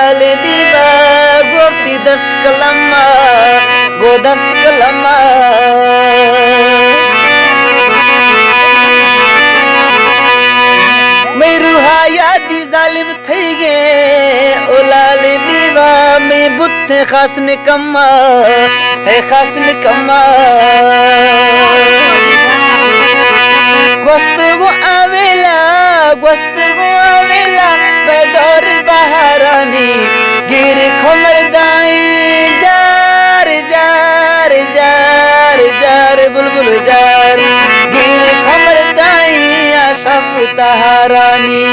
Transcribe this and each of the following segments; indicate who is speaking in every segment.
Speaker 1: मिलाल दीवा गोफ्ती दस्त कलमा गो दस्त कलमा मेरू हायादी जालिम थई गे ओलाल दीवा में बुत्ते खास निकम्मा है खास निकम्मा गोस्तगो आवेला बेदौर बहारानी गिर खमर दाई जार जार जार जार बुलबुल जार गिर खमर दाई आशफ तहारानी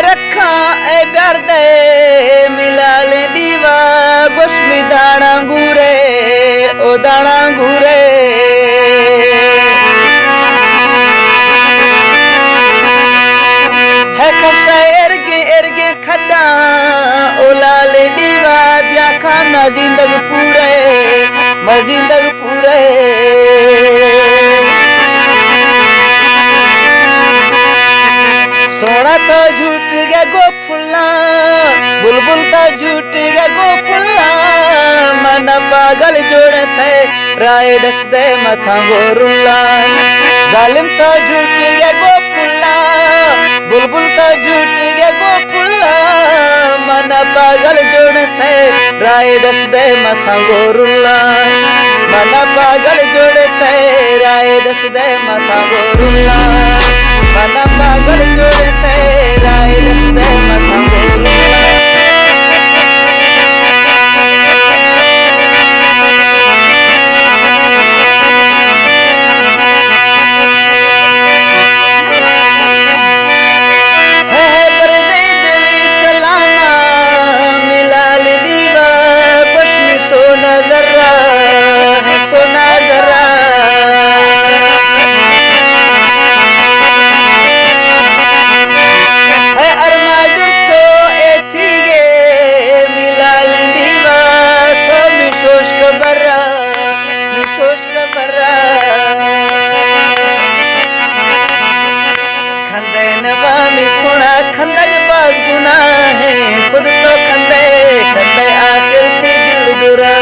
Speaker 1: रखा ए प्यार दे मिलाल दीवा गोश में दाना गुरे ओ दाना गुरे है खशा एरगे खड्डा ओ लाल दीवा दिया खाना जिंदग पूरे सोना तो झूठ गया गो फुल्ला बुलबुल तो झूठ गया गो फुल्ला मन पागल जोड़े थे राय डस दे मथा गोरुल्ला जालिम तो झूठ गया गो फुल्ला बुलबुल तो झूठ गया गो फुल्ला मन पागल जोड़े थे राय डस दे मथा गोरुल्ला मन पागल जोड़े थे राय डस दे मथा गोरुल्ला मन पागल जोड़े थे राय डस दे मथा गोरुल्ला सोना खंदक बाज गुना है खुद तो खंदे आखिर थी दिल दुरा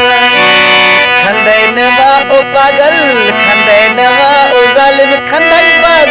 Speaker 1: खंदे नवा ओ पागल खंदे नवा ओ जालिम खंदक बाज